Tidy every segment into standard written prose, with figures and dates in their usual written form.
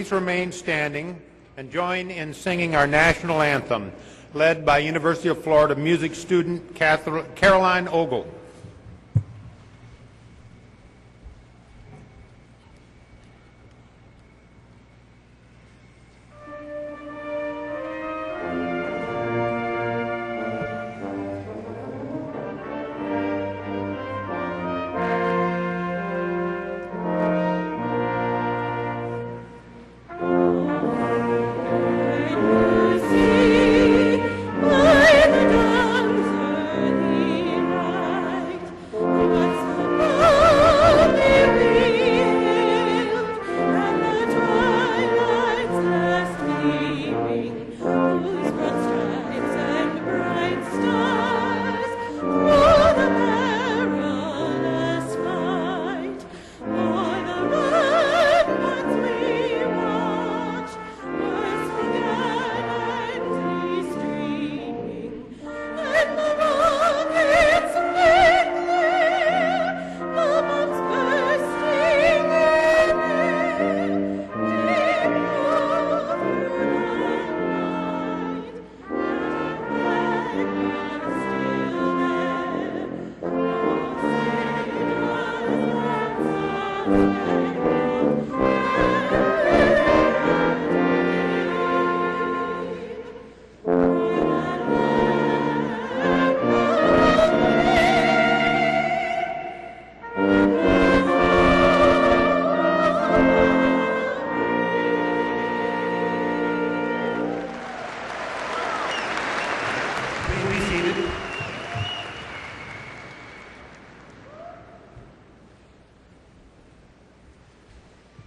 please remain standing and join in singing our national anthem, led by University of Florida music student Caroline Ogle.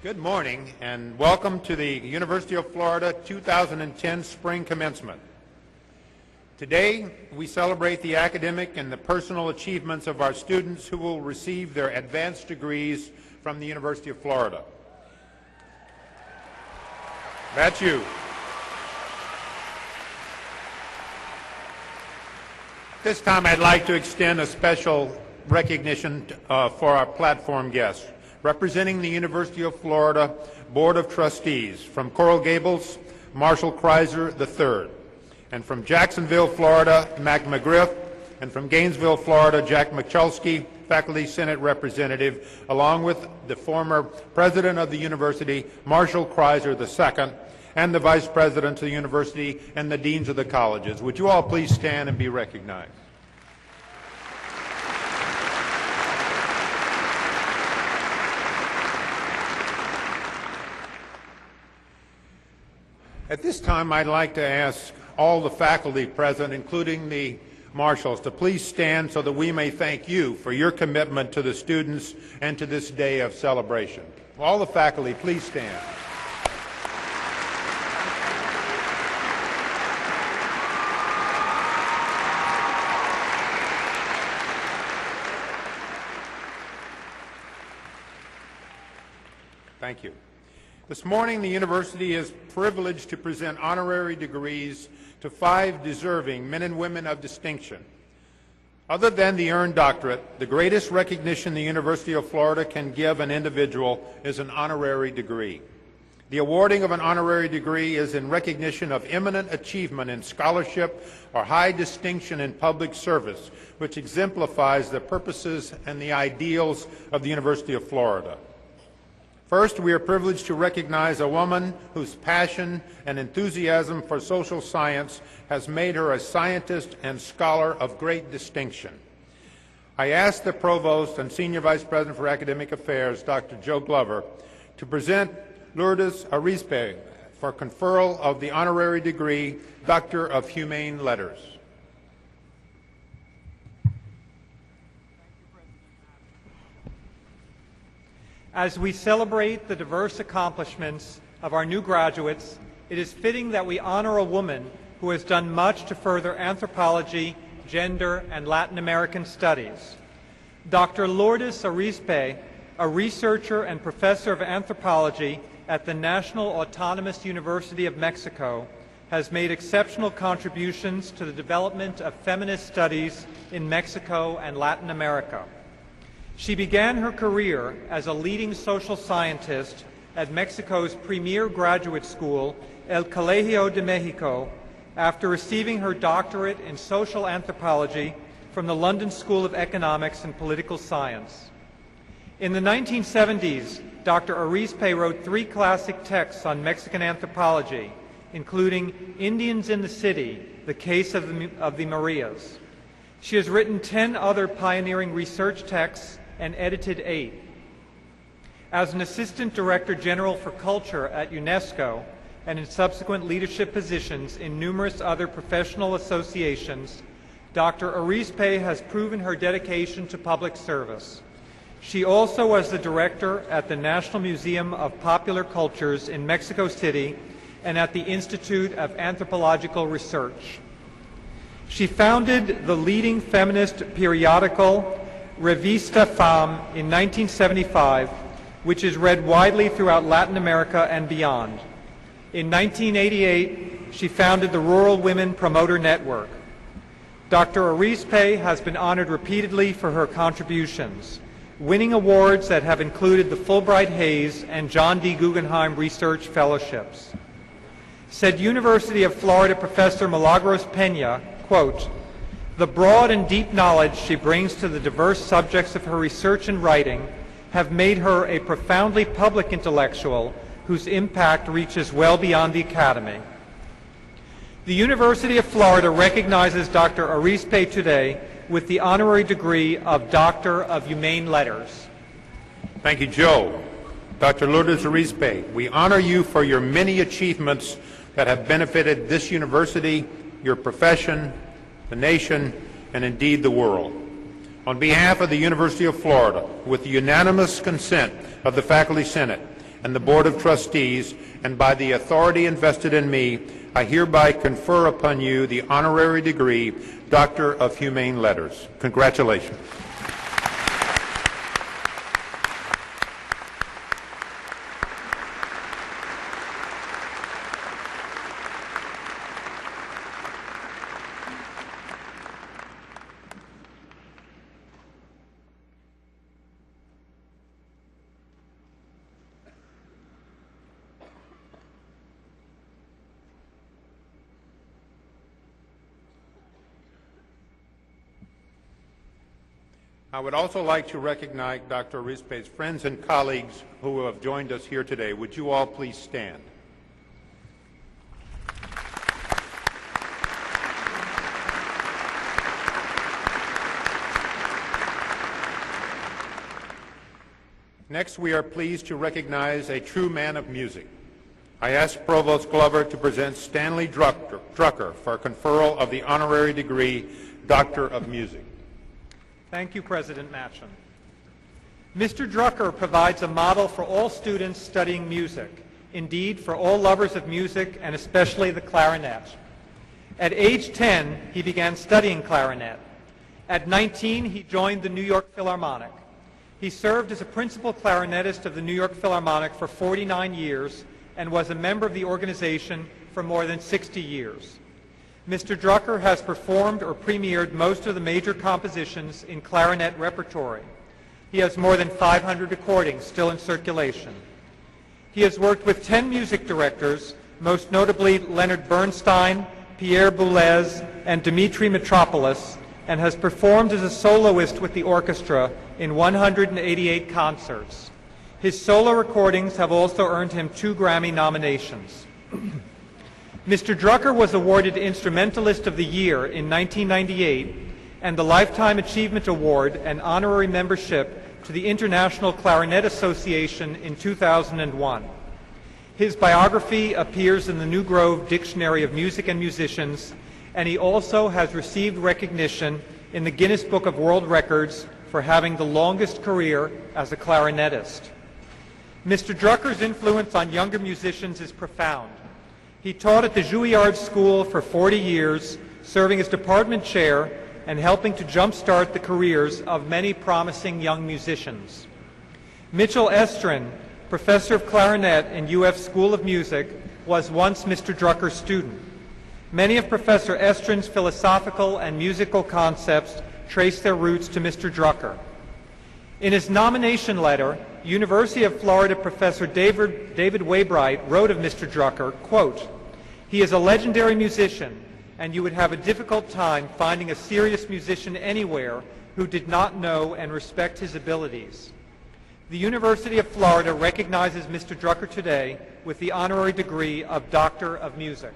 Good morning and welcome to the University of Florida 2010 Spring Commencement. Today we celebrate the academic and the personal achievements of our students who will receive their advanced degrees from the University of Florida. That's you. This time I'd like to extend a special recognition for our platform guests. Representing the University of Florida Board of Trustees, from Coral Gables, Marshall Kreiser III, and from Jacksonville, Florida, Mac McGriff, and from Gainesville, Florida, Jack McChulsky, Faculty Senate Representative, along with the former President of the University, Marshall Kreiser II, and the Vice Presidents of the University and the Deans of the colleges. Would you all please stand and be recognized? At this time, I'd like to ask all the faculty present, including the marshals, to please stand so that we may thank you for your commitment to the students and to this day of celebration. All the faculty, please stand. Thank you. This morning, the University is privileged to present honorary degrees to 5 deserving men and women of distinction. Other than the earned doctorate, the greatest recognition the University of Florida can give an individual is an honorary degree. The awarding of an honorary degree is in recognition of eminent achievement in scholarship or high distinction in public service, which exemplifies the purposes and the ideals of the University of Florida. First, we are privileged to recognize a woman whose passion and enthusiasm for social science has made her a scientist and scholar of great distinction. I ask the Provost and Senior Vice President for Academic Affairs, Dr. Joe Glover, to present Lourdes Arizpe for conferral of the honorary degree, Doctor of Humane Letters. As we celebrate the diverse accomplishments of our new graduates, it is fitting that we honor a woman who has done much to further anthropology, gender, and Latin American studies. Dr. Lourdes Arizpe, a researcher and professor of anthropology at the National Autonomous University of Mexico, has made exceptional contributions to the development of feminist studies in Mexico and Latin America. She began her career as a leading social scientist at Mexico's premier graduate school, El Colegio de Mexico, after receiving her doctorate in social anthropology from the London School of Economics and Political Science. In the 1970s, Dr. Arizpe wrote 3 classic texts on Mexican anthropology, including Indians in the City, The Case of the Marias. She has written 10 other pioneering research texts and edited 8. As an Assistant Director General for Culture at UNESCO and in subsequent leadership positions in numerous other professional associations, Dr. Arizpe has proven her dedication to public service. She also was the director at the National Museum of Popular Cultures in Mexico City and at the Institute of Anthropological Research. She founded the leading feminist periodical Revista Femme in 1975, which is read widely throughout Latin America and beyond. In 1988, she founded the Rural Women Promoter Network. Dr. Arizpe has been honored repeatedly for her contributions, winning awards that have included the Fulbright Hays and John D. Guggenheim Research Fellowships. Said University of Florida professor Milagros Peña, quote, "The broad and deep knowledge she brings to the diverse subjects of her research and writing have made her a profoundly public intellectual whose impact reaches well beyond the academy." The University of Florida recognizes Dr. Arizpe today with the honorary degree of Doctor of Humane Letters. Thank you, Joe. Dr. Lourdes Arizpe, we honor you for your many achievements that have benefited this university, your profession, the nation, and indeed the world. On behalf of the University of Florida, with the unanimous consent of the Faculty Senate and the Board of Trustees, and by the authority invested in me, I hereby confer upon you the honorary degree, Doctor of Humane Letters. Congratulations. I would also like to recognize Dr. Arizpe's friends and colleagues who have joined us here today. Would you all please stand? Next, we are pleased to recognize a true man of music. I ask Provost Glover to present Stanley Drucker for conferral of the honorary degree, Doctor of Music. Thank you, President Matcham. Mr. Drucker provides a model for all students studying music, indeed for all lovers of music and especially the clarinet. At age 10, he began studying clarinet. At 19, he joined the New York Philharmonic. He served as a principal clarinetist of the New York Philharmonic for 49 years and was a member of the organization for more than 60 years. Mr. Drucker has performed or premiered most of the major compositions in clarinet repertory. He has more than 500 recordings still in circulation. He has worked with 10 music directors, most notably Leonard Bernstein, Pierre Boulez, and Dimitri Mitropoulos, and has performed as a soloist with the orchestra in 188 concerts. His solo recordings have also earned him 2 Grammy nominations. Mr. Drucker was awarded Instrumentalist of the Year in 1998 and the Lifetime Achievement Award and honorary membership to the International Clarinet Association in 2001. His biography appears in the New Grove Dictionary of Music and Musicians, and he also has received recognition in the Guinness Book of World Records for having the longest career as a clarinetist. Mr. Drucker's influence on younger musicians is profound. He taught at the Juilliard School for 40 years, serving as department chair and helping to jumpstart the careers of many promising young musicians. Mitchell Estrin, professor of clarinet in UF School of Music, was once Mr. Drucker's student. Many of Professor Estrin's philosophical and musical concepts trace their roots to Mr. Drucker. In his nomination letter, University of Florida professor David Waybright wrote of Mr. Drucker, quote, "He is a legendary musician, and you would have a difficult time finding a serious musician anywhere who did not know and respect his abilities." The University of Florida recognizes Mr. Drucker today with the honorary degree of Doctor of Music.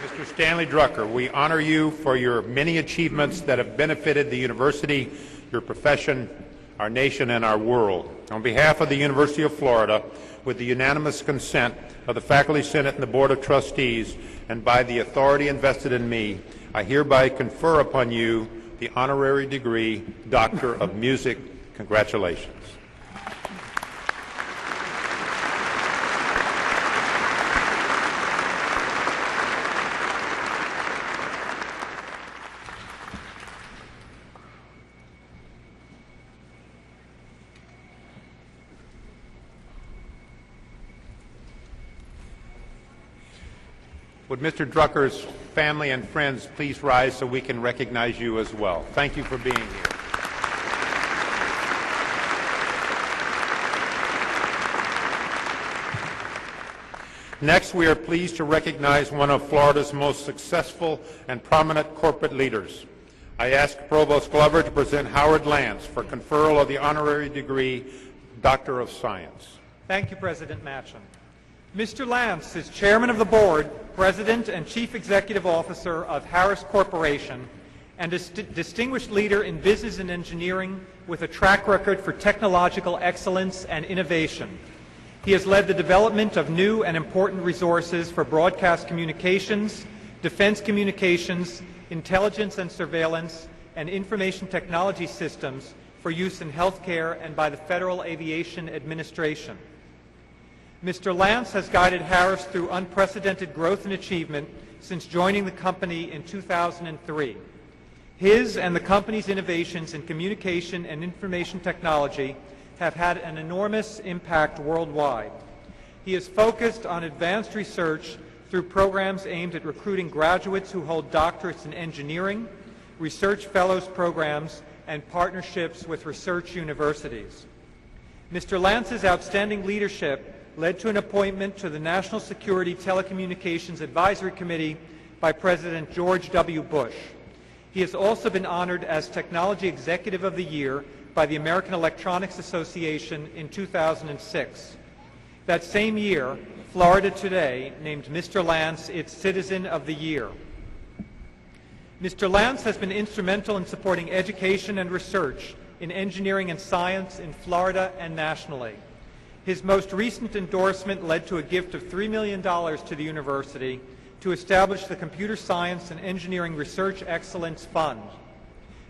Mr. Stanley Drucker, we honor you for your many achievements that have benefited the university, your profession, our nation, and our world. On behalf of the University of Florida, with the unanimous consent of the Faculty Senate and the Board of Trustees, and by the authority invested in me, I hereby confer upon you the honorary degree, Doctor of Music. Congratulations. Would Mr. Drucker's family and friends please rise so we can recognize you as well? Thank you for being here. Next, we are pleased to recognize one of Florida's most successful and prominent corporate leaders. I ask Provost Glover to present Howard Lantz for conferral of the honorary degree, Doctor of Science. Thank you, President Matcham. Mr. Lantz is Chairman of the Board, President and Chief Executive Officer of Harris Corporation, and a distinguished leader in business and engineering with a track record for technological excellence and innovation. He has led the development of new and important resources for broadcast communications, defense communications, intelligence and surveillance, and information technology systems for use in healthcare and by the Federal Aviation Administration. Mr. Lantz has guided Harris through unprecedented growth and achievement since joining the company in 2003. His and the company's innovations in communication and information technology have had an enormous impact worldwide. He is focused on advanced research through programs aimed at recruiting graduates who hold doctorates in engineering, research fellows programs, and partnerships with research universities. Mr. Lantz's outstanding leadership led to an appointment to the National Security Telecommunications Advisory Committee by President George W. Bush. He has also been honored as Technology Executive of the Year by the American Electronics Association in 2006. That same year, Florida Today named Mr. Lantz its Citizen of the Year. Mr. Lantz has been instrumental in supporting education and research in engineering and science in Florida and nationally. His most recent endorsement led to a gift of $3 million to the university to establish the Computer Science and Engineering Research Excellence Fund.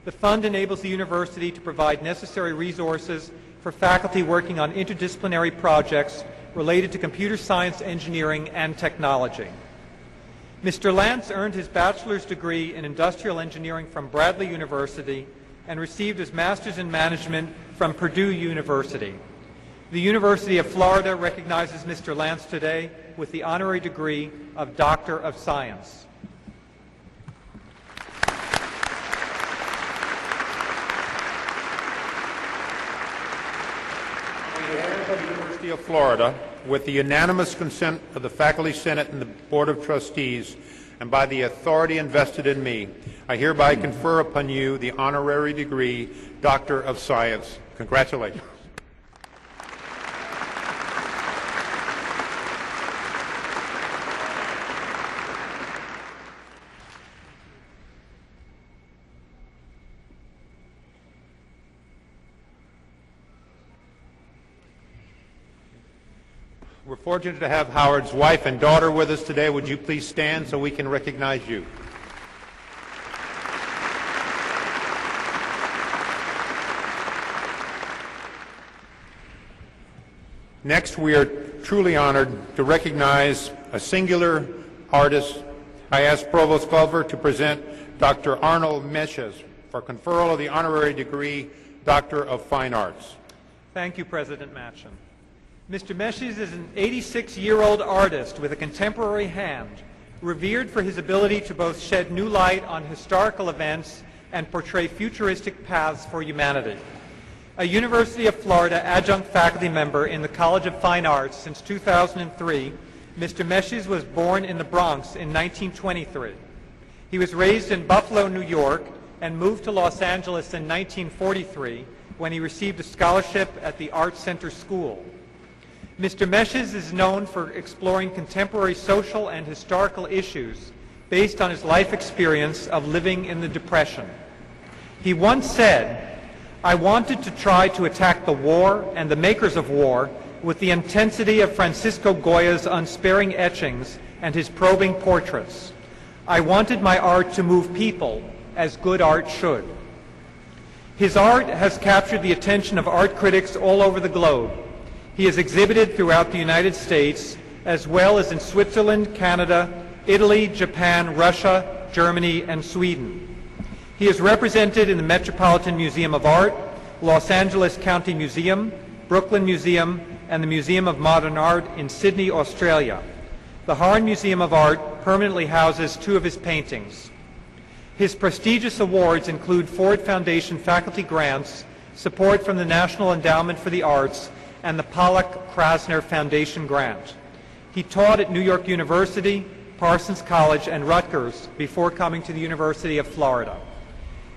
The fund enables the university to provide necessary resources for faculty working on interdisciplinary projects related to computer science, engineering, and technology. Mr. Lantz earned his bachelor's degree in industrial engineering from Bradley University and received his master's in management from Purdue University. The University of Florida recognizes Mr. Lantz today with the honorary degree of Doctor of Science. On behalf of the University of Florida, with the unanimous consent of the Faculty Senate and the Board of Trustees, and by the authority invested in me, I hereby confer upon you the honorary degree, Doctor of Science. Congratulations. We're fortunate to have Howard's wife and daughter with us today. Would you please stand so we can recognize you? Next, we are truly honored to recognize a singular artist. I ask Provost Glover to present Dr. Arnold Meshes for conferral of the honorary degree, Doctor of Fine Arts. Thank you, President Matcham. Mr. Meshes is an 86-year-old artist with a contemporary hand, revered for his ability to both shed new light on historical events and portray futuristic paths for humanity. A University of Florida adjunct faculty member in the College of Fine Arts since 2003, Mr. Meshes was born in the Bronx in 1923. He was raised in Buffalo, New York, and moved to Los Angeles in 1943 when he received a scholarship at the Art Center School. Mr. Meshes is known for exploring contemporary social and historical issues based on his life experience of living in the Depression. He once said, "I wanted to try to attack the war and the makers of war with the intensity of Francisco Goya's unsparing etchings and his probing portraits. I wanted my art to move people as good art should." His art has captured the attention of art critics all over the globe. He is exhibited throughout the United States, as well as in Switzerland, Canada, Italy, Japan, Russia, Germany, and Sweden. He is represented in the Metropolitan Museum of Art, Los Angeles County Museum, Brooklyn Museum, and the Museum of Modern Art in Sydney, Australia. The Harn Museum of Art permanently houses 2 of his paintings. His prestigious awards include Ford Foundation faculty grants, support from the National Endowment for the Arts, and the Pollack-Krasner Foundation grant. He taught at New York University, Parsons College, and Rutgers before coming to the University of Florida.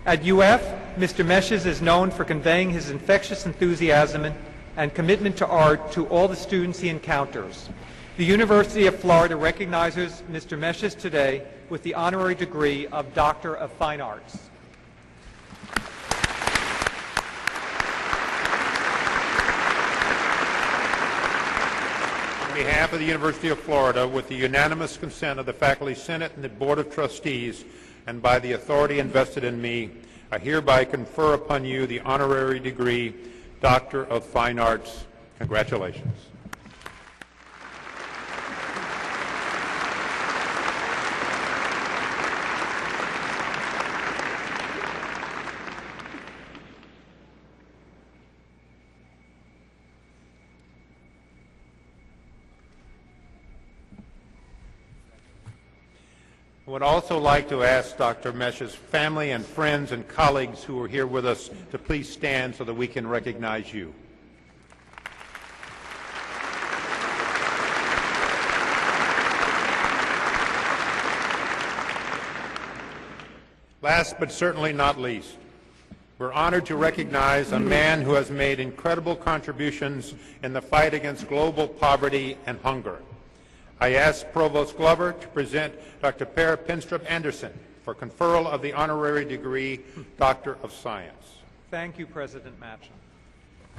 At UF, Mr. Meshes is known for conveying his infectious enthusiasm and commitment to art to all the students he encounters. The University of Florida recognizes Mr. Meshes today with the honorary degree of Doctor of Fine Arts. On behalf of the University of Florida, with the unanimous consent of the Faculty Senate and the Board of Trustees, and by the authority invested in me, I hereby confer upon you the honorary degree, Doctor of Fine Arts. Congratulations. I would also like to ask Dr. Meshes' family and friends and colleagues who are here with us to please stand so that we can recognize you. Last but certainly not least, we're honored to recognize a man who has made incredible contributions in the fight against global poverty and hunger. I ask Provost Glover to present Dr. Per Pinstrup Anderson for conferral of the honorary degree, Doctor of Science. Thank you, President Machen.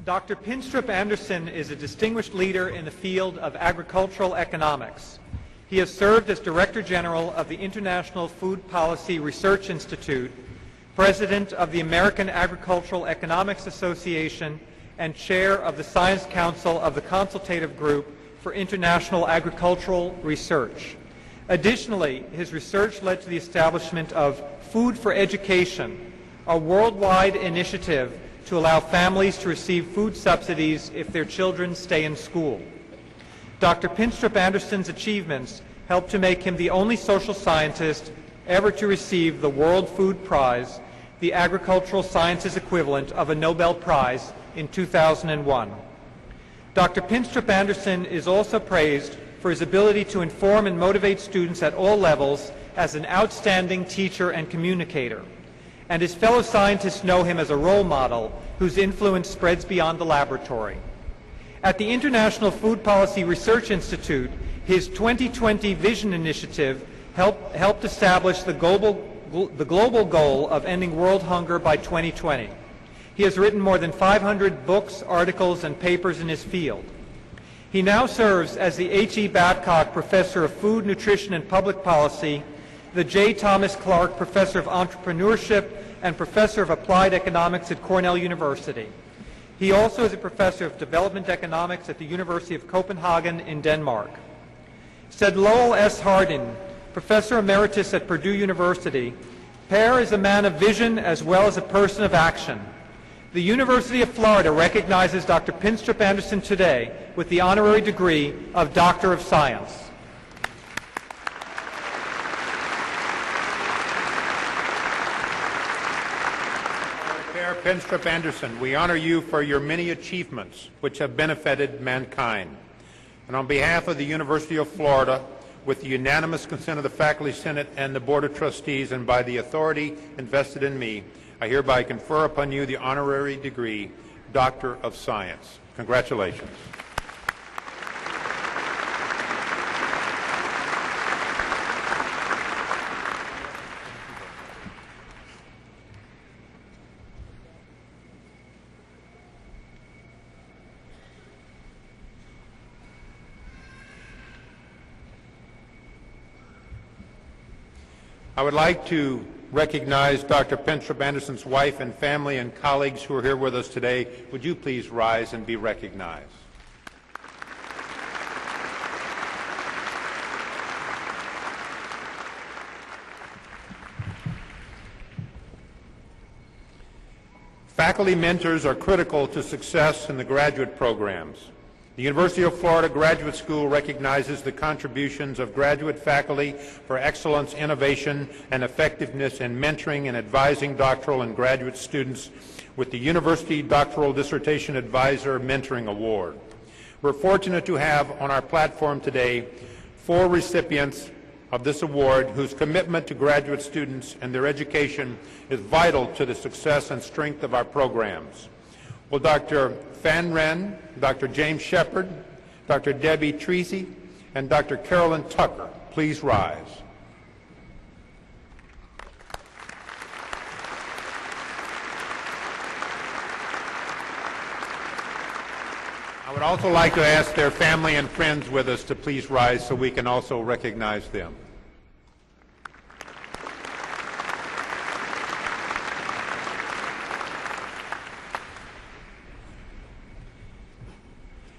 Dr. Pinstrup Anderson is a distinguished leader in the field of agricultural economics. He has served as Director General of the International Food Policy Research Institute, President of the American Agricultural Economics Association, and Chair of the Science Council of the Consultative Group for International Agricultural Research. Additionally, his research led to the establishment of Food for Education, a worldwide initiative to allow families to receive food subsidies if their children stay in school. Dr. Pinstrup Anderson's achievements helped to make him the only social scientist ever to receive the World Food Prize, the agricultural sciences equivalent of a Nobel Prize, in 2001. Dr. Pinstrup Anderson is also praised for his ability to inform and motivate students at all levels as an outstanding teacher and communicator, and his fellow scientists know him as a role model whose influence spreads beyond the laboratory. At the International Food Policy Research Institute, his 2020 Vision Initiative helped establish the global goal of ending world hunger by 2020. He has written more than 500 books, articles, and papers in his field. He now serves as the H.E. Babcock Professor of Food, Nutrition, and Public Policy, the J. Thomas Clark Professor of Entrepreneurship, and Professor of Applied Economics at Cornell University. He also is a Professor of Development Economics at the University of Copenhagen in Denmark. Said Lowell S. Hardin, Professor Emeritus at Purdue University, Per is a man of vision as well as a person of action. The University of Florida recognizes Dr. Pinstrup Anderson today with the honorary degree of Doctor of Science. Chair Pinstrup Anderson, we honor you for your many achievements which have benefited mankind. And on behalf of the University of Florida, with the unanimous consent of the Faculty Senate and the Board of Trustees, and by the authority invested in me, I hereby confer upon you the honorary degree, Doctor of Science. Congratulations. I would like to recognize Dr. Pinstrup Anderson's wife and family and colleagues who are here with us today. Would you please rise and be recognized? Faculty mentors are critical to success in the graduate programs. The University of Florida Graduate School recognizes the contributions of graduate faculty for excellence, innovation, and effectiveness in mentoring and advising doctoral and graduate students with the University Doctoral Dissertation Advisor Mentoring Award. We're fortunate to have on our platform today 4 recipients of this award whose commitment to graduate students and their education is vital to the success and strength of our programs. Will Dr. Fan Wren, Dr. James Shepard, Dr. Debbie Treacy, and Dr. Carolyn Tucker please rise? I would also like to ask their family and friends with us to please rise so we can also recognize them.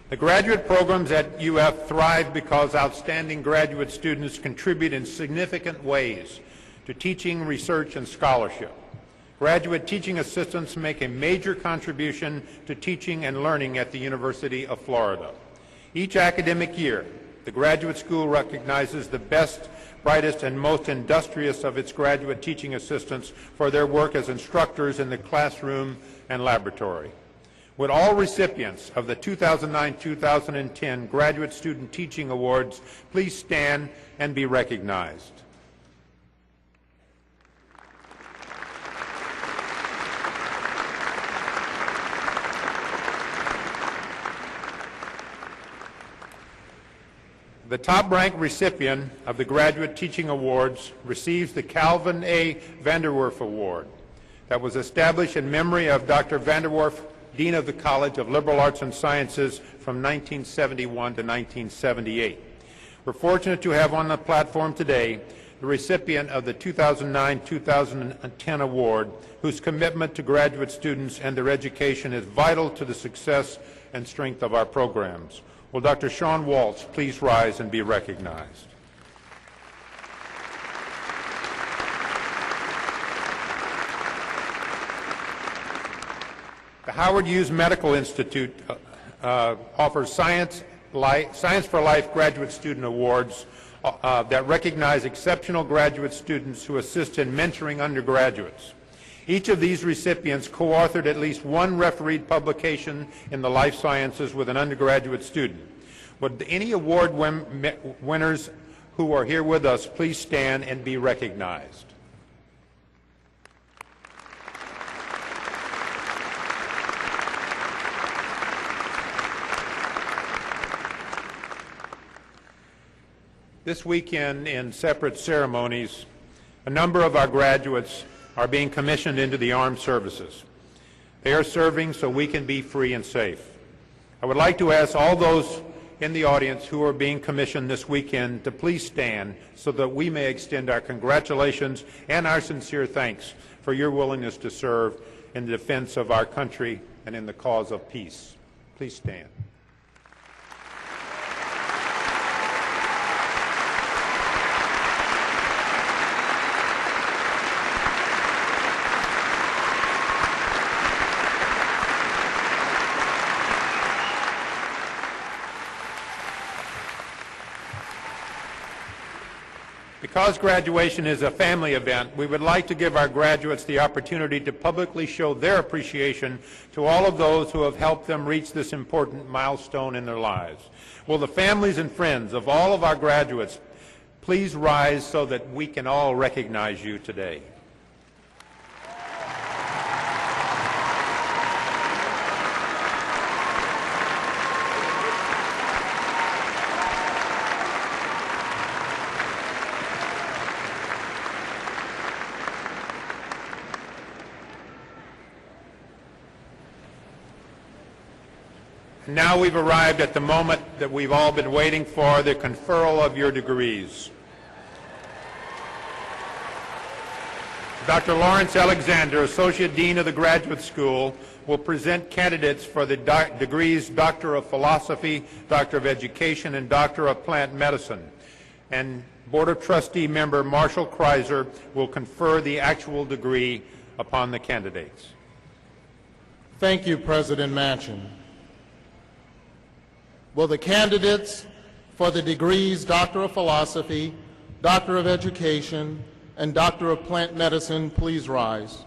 The graduate programs at UF thrive because outstanding graduate students contribute in significant ways to teaching, research, and scholarship. Graduate teaching assistants make a major contribution to teaching and learning at the University of Florida. Each academic year, the graduate school recognizes the best, brightest, and most industrious of its graduate teaching assistants for their work as instructors in the classroom and laboratory. Would all recipients of the 2009-2010 Graduate Student Teaching Awards please stand and be recognized? The top-ranked recipient of the Graduate Teaching Awards receives the Calvin A. Vanderwerf Award that was established in memory of Dr. Vanderwerf, Dean of the College of Liberal Arts and Sciences from 1971 to 1978. We're fortunate to have on the platform today the recipient of the 2009-2010 award, whose commitment to graduate students and their education is vital to the success and strength of our programs. Will Dr. Sean Waltz please rise and be recognized? The Howard Hughes Medical Institute offers Science for Life Graduate Student Awards that recognize exceptional graduate students who assist in mentoring undergraduates. Each of these recipients co-authored at least one refereed publication in the life sciences with an undergraduate student. Would any award winners who are here with us please stand and be recognized? This weekend, in separate ceremonies, a number of our graduates are being commissioned into the armed services. They are serving so we can be free and safe. I would like to ask all those in the audience who are being commissioned this weekend to please stand so that we may extend our congratulations and our sincere thanks for your willingness to serve in the defense of our country and in the cause of peace. Please stand. Because graduation is a family event, we would like to give our graduates the opportunity to publicly show their appreciation to all of those who have helped them reach this important milestone in their lives. Will the families and friends of all of our graduates please rise so that we can all recognize you today? Now we've arrived at the moment that we've all been waiting for, the conferral of your degrees. Dr. Lawrence Alexander, Associate Dean of the Graduate School, will present candidates for the degrees Doctor of Philosophy, Doctor of Education, and Doctor of Plant Medicine. And Board of Trustee member Marshall Kreiser will confer the actual degree upon the candidates. Thank you, President Manchin. Will the candidates for the degrees Doctor of Philosophy, Doctor of Education, and Doctor of Plant Medicine please rise?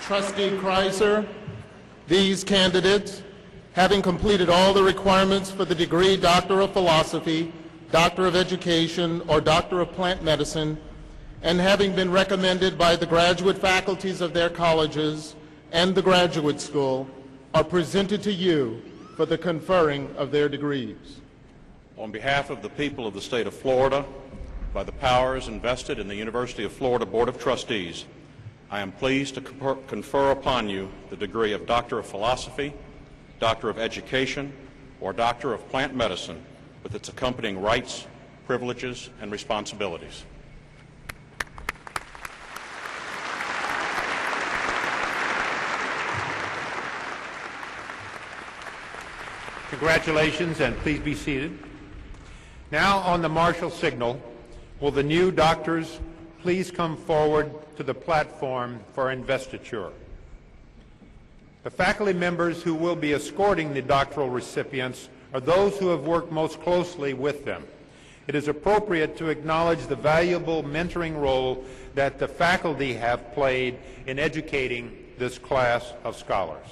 Trustee Kreiser, these candidates, having completed all the requirements for the degree Doctor of Philosophy, Doctor of Education, or Doctor of Plant Medicine, and having been recommended by the graduate faculties of their colleges and the graduate school, are presented to you for the conferring of their degrees. On behalf of the people of the state of Florida, by the powers invested in the University of Florida Board of Trustees, I am pleased to confer upon you the degree of Doctor of Philosophy, Doctor of Education, or Doctor of Plant Medicine, with its accompanying rights, privileges, and responsibilities. Congratulations, and please be seated. Now, on the martial signal, will the new doctors please come forward to the platform for investiture. The faculty members who will be escorting the doctoral recipients are those who have worked most closely with them. It is appropriate to acknowledge the valuable mentoring role that the faculty have played in educating this class of scholars.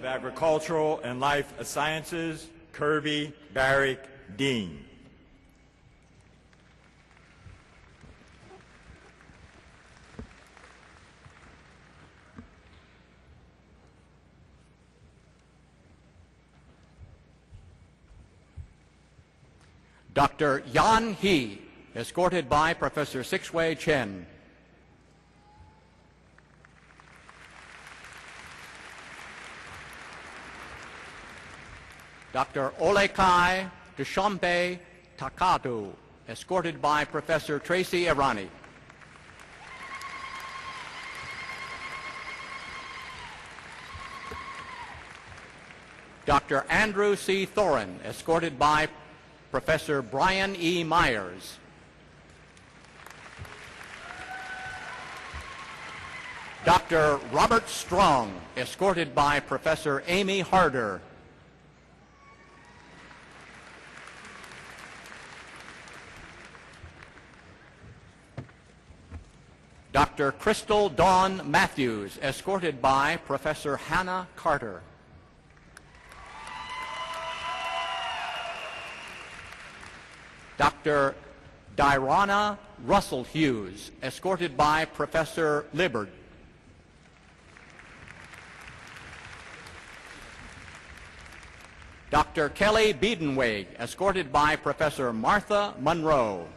Agricultural and Life Sciences, Kirby Barrick, Dean. Dr. Yan He, escorted by Professor Sixway Chen. Dr. Olekai Dushambe Takatu, escorted by Professor Tracy Irani. Dr. Andrew C. Thorin, escorted by Professor Brian E. Myers. Dr. Robert Strong, escorted by Professor Amy Harder. Dr. Crystal Dawn Matthews, escorted by Professor Hannah Carter. Dr. Dirana Russell Hughes, escorted by Professor Libbard. Dr. Kelly Biedenweg, escorted by Professor Martha Monroe.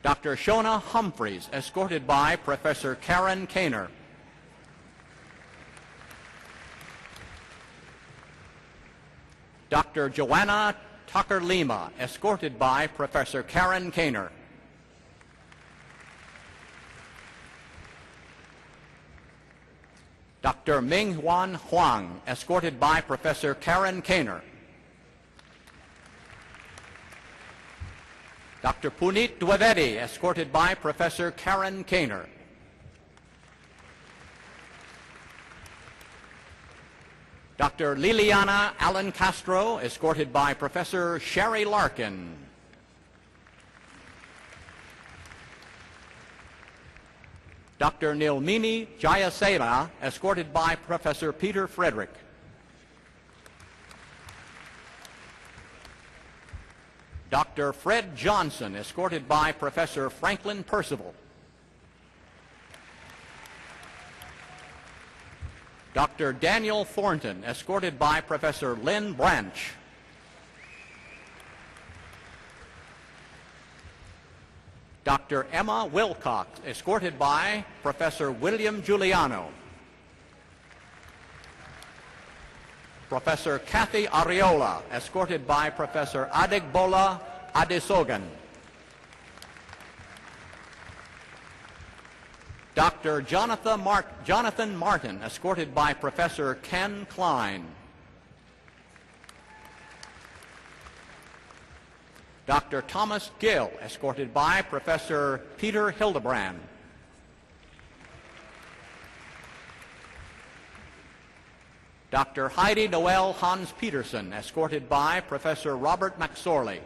Dr. Shona Humphreys, escorted by Professor Karen Kaner. Dr. Joanna Tucker Lima, escorted by Professor Karen Kaner. Dr. Ming-Huan Huang, escorted by Professor Karen Kaner. Dr. Puneet Dwivedi, escorted by Professor Karen Kaner. Dr. Liliana Allen Castro, escorted by Professor Sherry Larkin. Dr. Nilmini Jayasela, escorted by Professor Peter Frederick. Dr. Fred Johnson, escorted by Professor Franklin Percival. Dr. Daniel Thornton, escorted by Professor Lynn Branch. Dr. Emma Wilcox, escorted by Professor William Giuliano. Professor Kathy Ariola, escorted by Professor Adegbola Adesogan. Dr. Jonathan Martin, escorted by Professor Ken Klein. Dr. Thomas Gill, escorted by Professor Peter Hildebrand. Dr. Heidi Noel Hans Peterson, escorted by Professor Robert McSorley.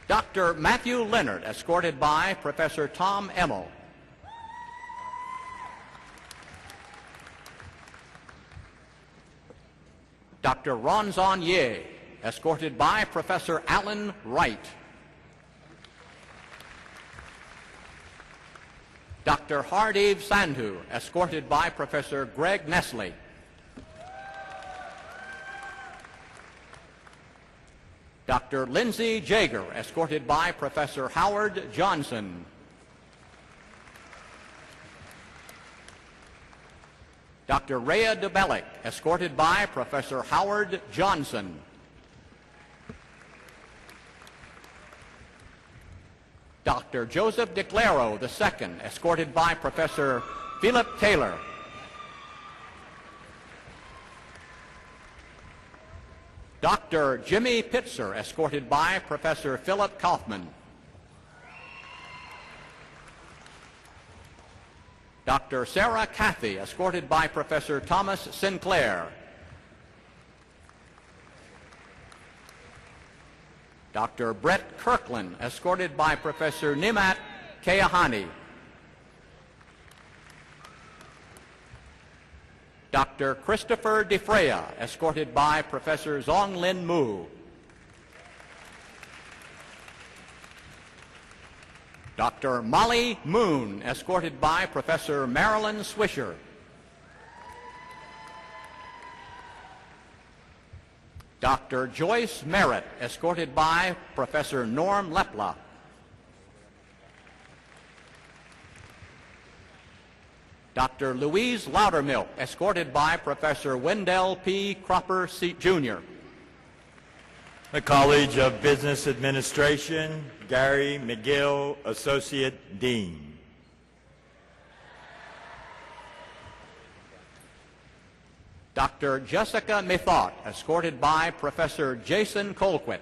Dr. Matthew Leonard, escorted by Professor Tom Emmel. Dr. Ronzon Ye, escorted by Professor Alan Wright. Dr. Hardev Sandhu, escorted by Professor Greg Nestle. Dr. Lindsay Jager, escorted by Professor Howard Johnson. Dr. Rhea DeBellick, escorted by Professor Howard Johnson. Dr. Joseph DeClaro II, escorted by Professor Philip Taylor. Dr. Jimmy Pitzer, escorted by Professor Philip Kaufman. Dr. Sarah Cathy, escorted by Professor Thomas Sinclair. Dr. Brett Kirkland, escorted by Professor Nimat Keahani. Dr. Christopher DeFreya, escorted by Professor Zonglin Mu. Dr. Molly Moon, escorted by Professor Marilyn Swisher. Dr. Joyce Merritt, escorted by Professor Norm Lepla. Dr. Louise Loudermilk, escorted by Professor Wendell P. Cropper Jr. The College of Business Administration, Gary McGill, Associate Dean. Dr. Jessica Methot, escorted by Professor Jason Colquitt.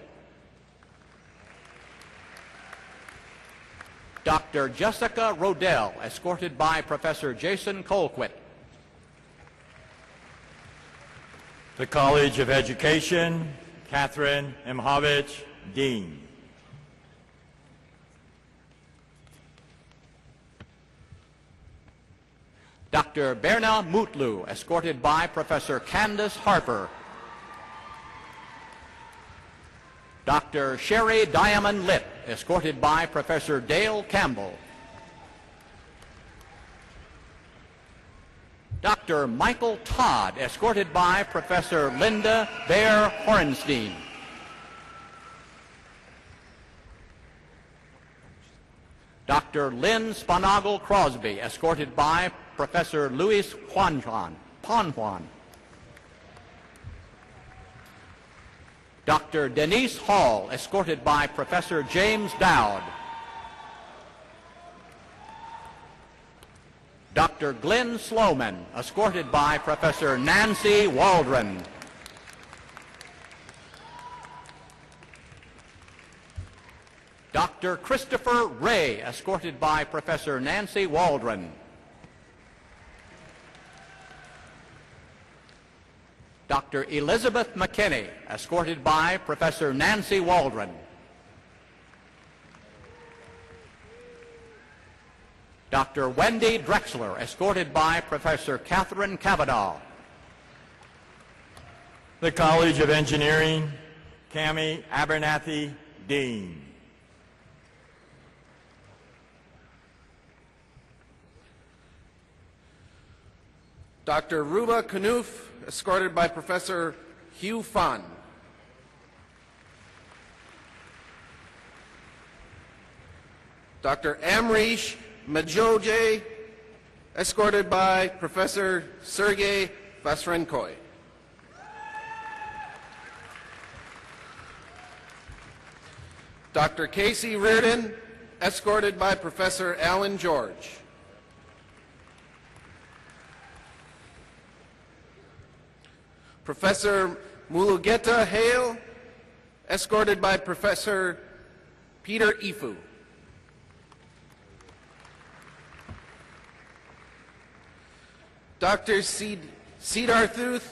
Dr. Jessica Rodell, escorted by Professor Jason Colquitt. The College of Education, Catherine Imhovich, Dean. Dr. Berna Mutlu, escorted by Professor Candace Harper. Dr. Sherry Diamond Litt, escorted by Professor Dale Campbell. Dr. Michael Todd, escorted by Professor Linda Bear Horenstein. Dr. Lynn Spanagle Crosby, escorted by Professor Louis Ponjuan. Dr. Denise Hall, escorted by Professor James Dowd. Dr. Glenn Sloman, escorted by Professor Nancy Waldron. Dr. Christopher Ray, escorted by Professor Nancy Waldron. Dr. Elizabeth McKinney, escorted by Professor Nancy Waldron. Dr. Wendy Drexler, escorted by Professor Catherine Cavanaugh. The College of Engineering, Cami Abernathy, Dean. Dr. Ruba Kanouf, escorted by Professor Hugh Fan. Dr. Amrish Majoje, escorted by Professor Sergei Vasrenkoy. Dr. Casey Reardon, escorted by Professor Alan George. Professor Mulugeta Hale, escorted by Professor Peter Ifu. Dr. Siddharthuth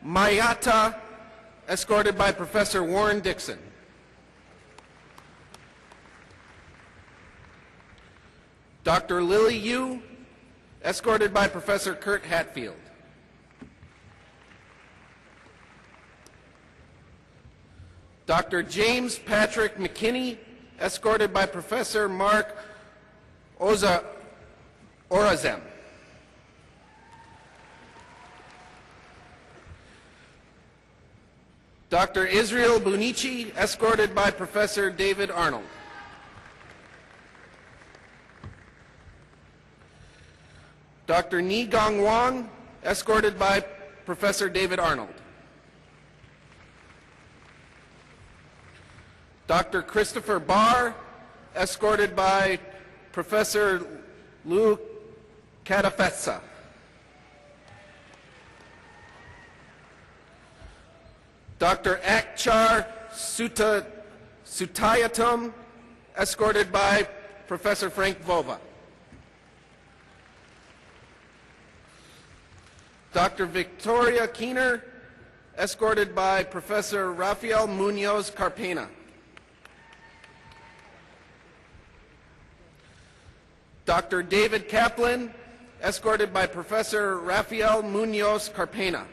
Mayata, escorted by Professor Warren Dixon. Dr. Lily Yu, escorted by Professor Kurt Hatfield. Dr. James Patrick McKinney, escorted by Professor Mark Orazem. Dr. Israel Bunichi, escorted by Professor David Arnold. Dr. Ni Gong Wang, escorted by Professor David Arnold. Dr. Christopher Barr, escorted by Professor Lou Catafessa. Dr. Akchar Sutayatum, escorted by Professor Frank Vova. Dr. Victoria Keener, escorted by Professor Rafael Munoz Carpena. Dr. David Kaplan, escorted by Professor Rafael Munoz Carpena.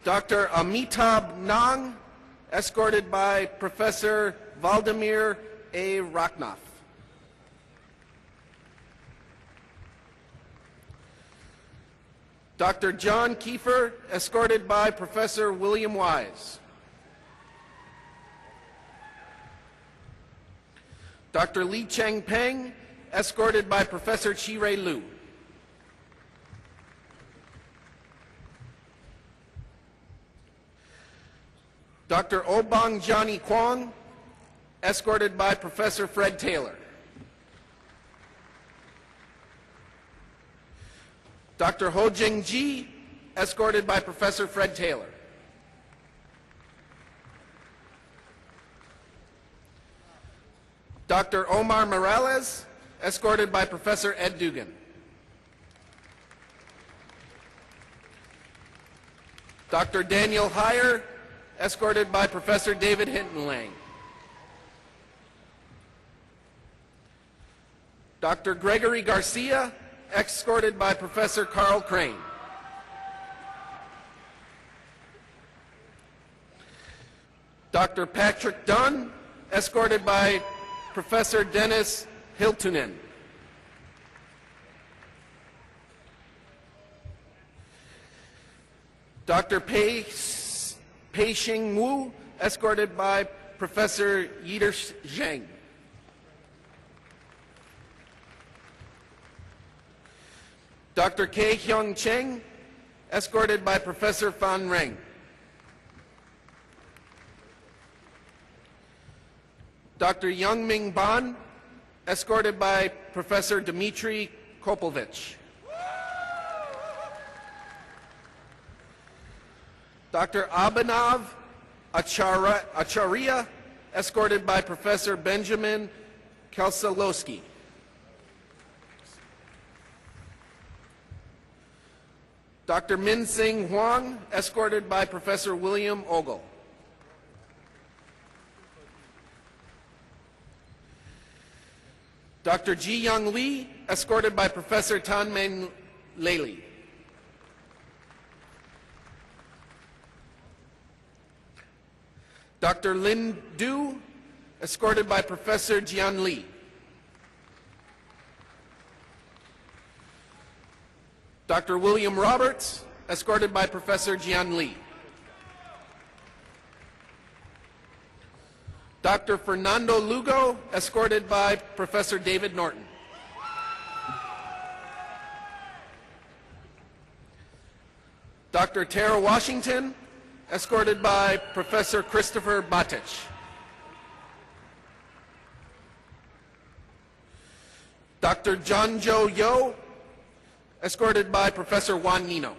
Dr. Amitabh Nang, escorted by Professor Valdemir A. Rachnoff. Dr. John Kiefer, escorted by Professor William Wise. Dr. Li Cheng Peng, escorted by Professor Chi-Ray Liu. Dr. Obang Johnny Kwong, escorted by Professor Fred Taylor. Dr. Ho Jing Ji, escorted by Professor Fred Taylor. Dr. Omar Morales, escorted by Professor Ed Dugan. Dr. Daniel Heyer, escorted by Professor David Hinton Lang. Dr. Gregory Garcia, escorted by Professor Carl Crane. Dr. Patrick Dunn, escorted by Professor Dennis Hiltunen. Dr. Pei-Shing Wu, escorted by Professor Yiter Zhang. Dr. Kei Hyung Cheng, escorted by Professor Van Reng. Dr. Youngming Ban, escorted by Professor Dmitry Kopelvich. Dr. Abhinav Acharya, escorted by Professor Benjamin Kelsolowski. Dr. Min Sing Huang, escorted by Professor William Ogle. Dr. Ji Young Lee, escorted by Professor Tan Meng Lely. Dr. Lin Du, escorted by Professor Jian Li. Dr. William Roberts, escorted by Professor Jian Li. Dr. Fernando Lugo, escorted by Professor David Norton. Dr. Tara Washington, escorted by Professor Christopher Batich. Dr. John Jo Yo, escorted by Professor Juan Nino.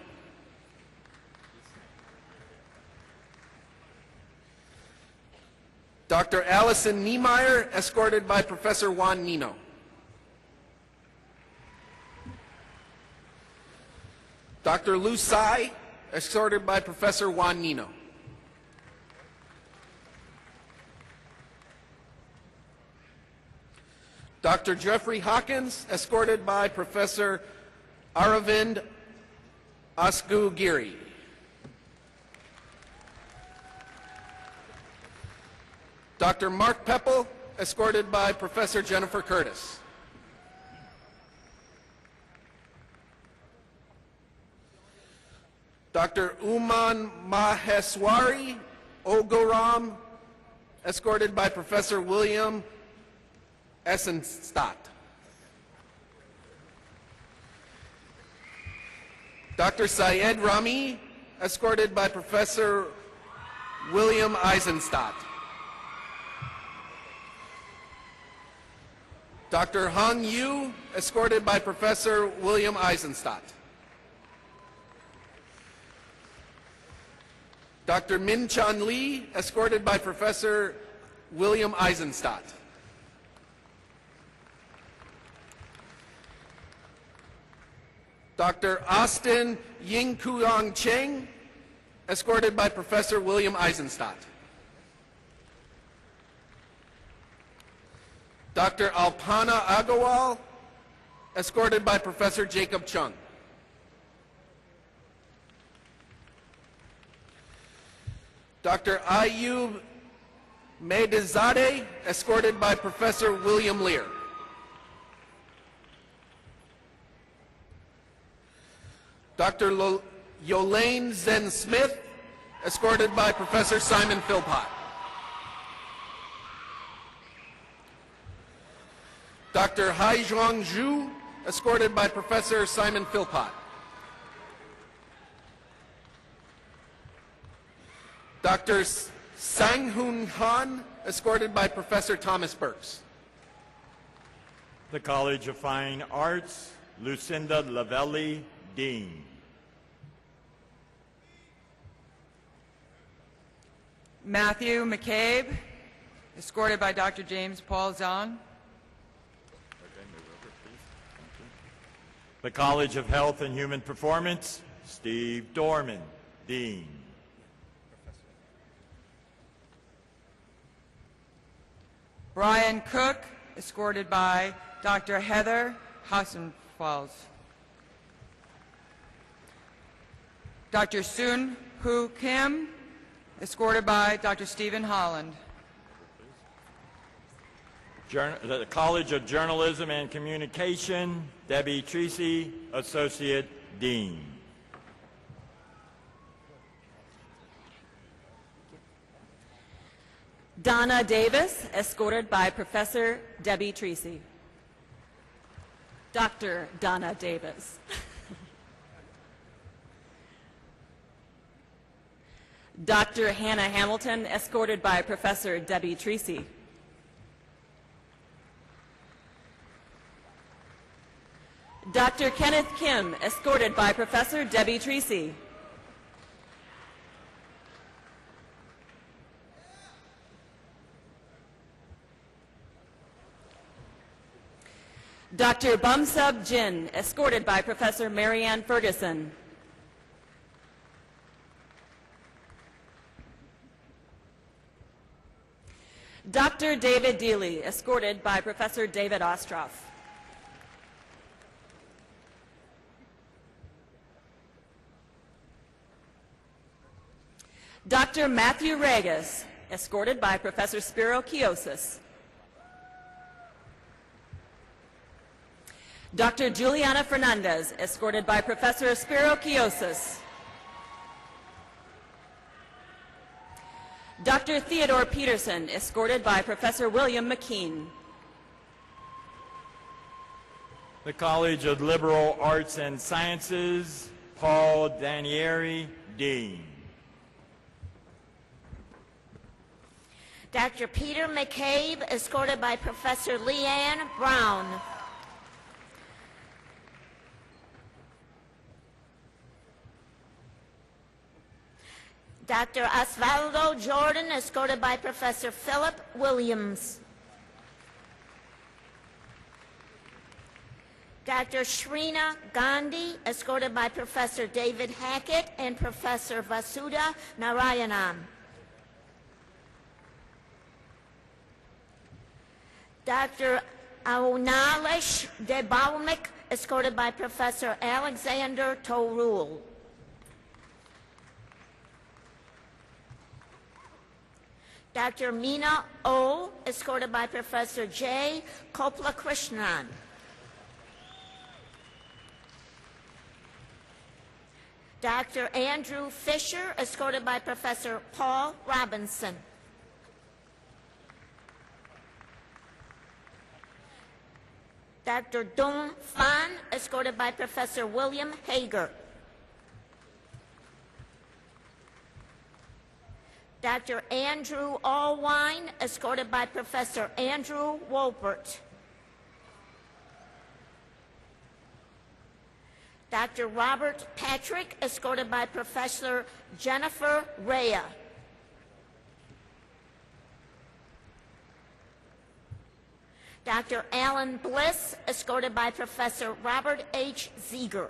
Dr. Allison Niemeyer, escorted by Professor Juan Nino. Dr. Lu Sai, escorted by Professor Juan Nino. Dr. Jeffrey Hawkins, escorted by Professor Aravind Asgugiri. Dr. Mark Peppel, escorted by Professor Jennifer Curtis. Dr. Uman Maheswari Ogoram, escorted by Professor William Essenstadt. Dr. Syed Rami, escorted by Professor William Eisenstadt. Dr. Hong Yu, escorted by Professor William Eisenstadt. Dr. Min Chan Lee, escorted by Professor William Eisenstadt. Dr. Austin Ying Kuyang Cheng, escorted by Professor William Eisenstadt. Dr. Alpana Agarwal, escorted by Professor Jacob Chung. Dr. Ayub Medezadeh, escorted by Professor William Lear. Dr. Yolaine Zen Smith, escorted by Professor Simon Philpott. Dr. Haizhuang Zhu, escorted by Professor Simon Philpott. Dr. Sang-Hoon Han, escorted by Professor Thomas Burks. The College of Fine Arts, Lucinda Lavelli, Dean. Matthew McCabe, escorted by Dr. James Paul Zhang. The College of Health and Human Performance, Steve Dorman, Dean. Brian Cook, escorted by Dr. Heather Hassenfels. Dr. Soon Hoo Kim, escorted by Dr. Stephen Holland. The College of Journalism and Communication, Debbie Treacy, Associate Dean. Donna Davis, escorted by Professor Debbie Treacy. Dr. Donna Davis. Dr. Hannah Hamilton, escorted by Professor Debbie Treacy. Dr. Kenneth Kim, escorted by Professor Debbie Treacy. Dr. Bumsub Jin, escorted by Professor Marianne Ferguson. Dr. David Deely, escorted by Professor David Ostroff. Dr. Matthew Regas, escorted by Professor Spiro Kiosis. Dr. Juliana Fernandez, escorted by Professor Spiro Kiosis. Dr. Theodore Peterson, escorted by Professor William McKean. The College of Liberal Arts and Sciences, Paul Danieri, Dean. Dr. Peter McCabe, escorted by Professor Leanne Brown. Dr. Osvaldo Jordan, escorted by Professor Philip Williams. Dr. Shrina Gandhi, escorted by Professor David Hackett and Professor Vasudha Narayanan. Dr. Aunalesh Debalmik, escorted by Professor Alexander Torul. Dr. Meena O, escorted by Professor J. Kopla-Krishnan. Dr. Andrew Fisher, escorted by Professor Paul Robinson. Dr. Dong Fan, escorted by Professor William Hager. Dr. Andrew Allwine, escorted by Professor Andrew Wolpert. Dr. Robert Patrick, escorted by Professor Jennifer Rea. Dr. Alan Bliss, escorted by Professor Robert H. Ziegler.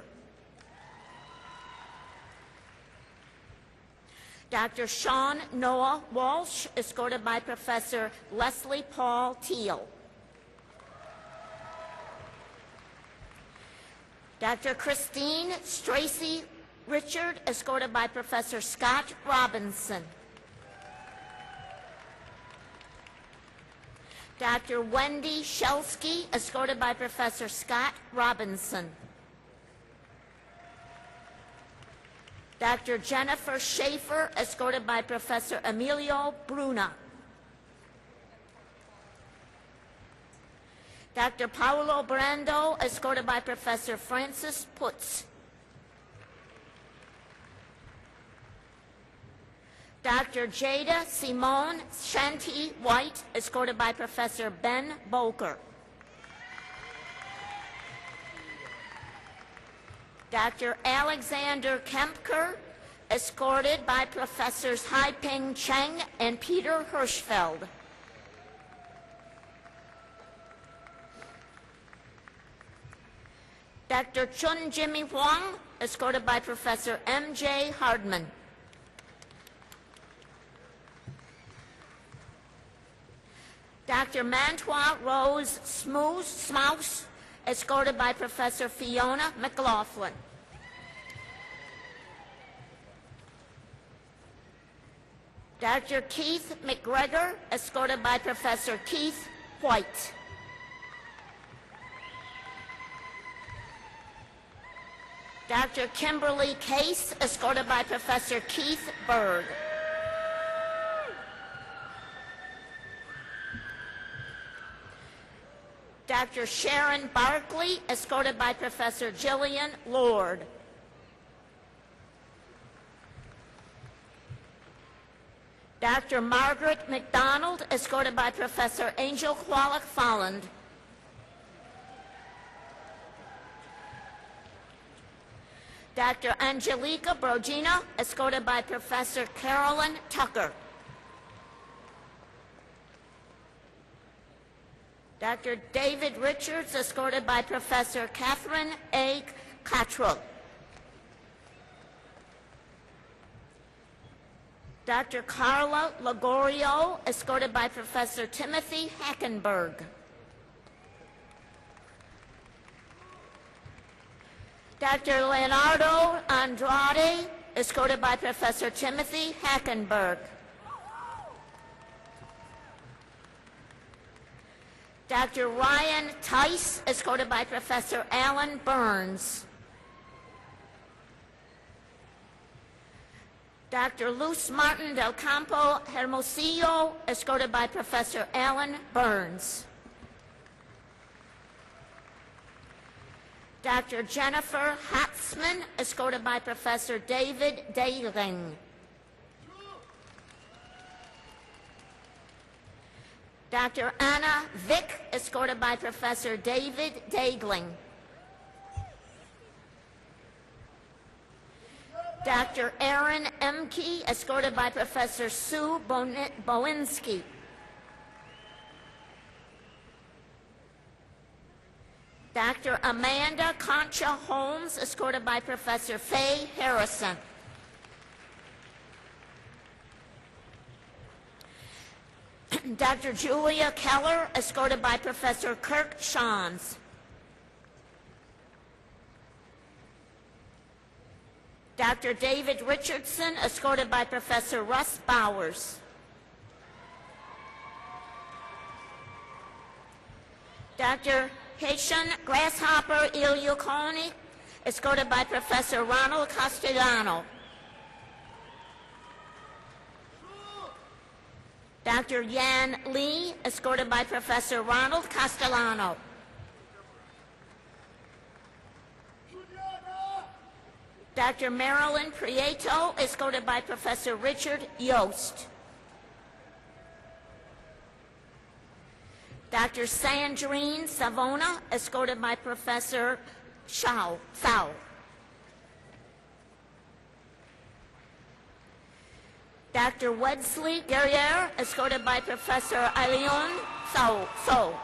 Dr. Sean Noah Walsh, escorted by Professor Leslie Paul Teal. Dr. Christine Stracy Richard, escorted by Professor Scott Robinson. Dr. Wendy Shelsky, escorted by Professor Scott Robinson. Dr. Jennifer Schaefer, escorted by Professor Emilio Bruna. Dr. Paolo Brando, escorted by Professor Francis Putz. Dr. Jada Simone Shanti White, escorted by Professor Ben Boker. Dr. Alexander Kempker, escorted by Professors Haiping Cheng and Peter Hirschfeld. Dr. Chun Jimmy Huang, escorted by Professor M.J. Hardman. Dr. Mantua Rose Smouse, escorted by Professor Fiona McLaughlin. Dr. Keith McGregor, escorted by Professor Keith White. Dr. Kimberly Case, escorted by Professor Keith Berg. Dr. Sharon Barkley, escorted by Professor Jillian Lord. Dr. Margaret McDonald, escorted by Professor Angel Kwolok Folland. Dr. Angelica Brogina, escorted by Professor Carolyn Tucker. Dr. David Richards, escorted by Professor Catherine A. Cottrell. Dr. Carla Lagorio, escorted by Professor Timothy Hackenberg. Dr. Leonardo Andrade, escorted by Professor Timothy Hackenberg. Dr. Ryan Tice, escorted by Professor Alan Burns. Dr. Luz Martin del Campo Hermosillo, escorted by Professor Alan Burns. Dr. Jennifer Hatzman, escorted by Professor David Dayling. Dr. Anna Vick, escorted by Professor David Dagling. Dr. Aaron Emke, escorted by Professor Sue Bowinsky. Dr. Amanda Concha Holmes, escorted by Professor Faye Harrison. Dr. Julia Keller, escorted by Professor Kirk Shans. Dr. David Richardson, escorted by Professor Russ Bowers. Dr. Haitian Grasshopper Ilioconi, escorted by Professor Ronald Castellano. Dr. Yan Lee, escorted by Professor Ronald Castellano. Dr. Marilyn Prieto, escorted by Professor Richard Yost. Dr. Sandrine Savona, escorted by Professor Shao. Dr. Wesley Guerriere, escorted by Professor Aileon So.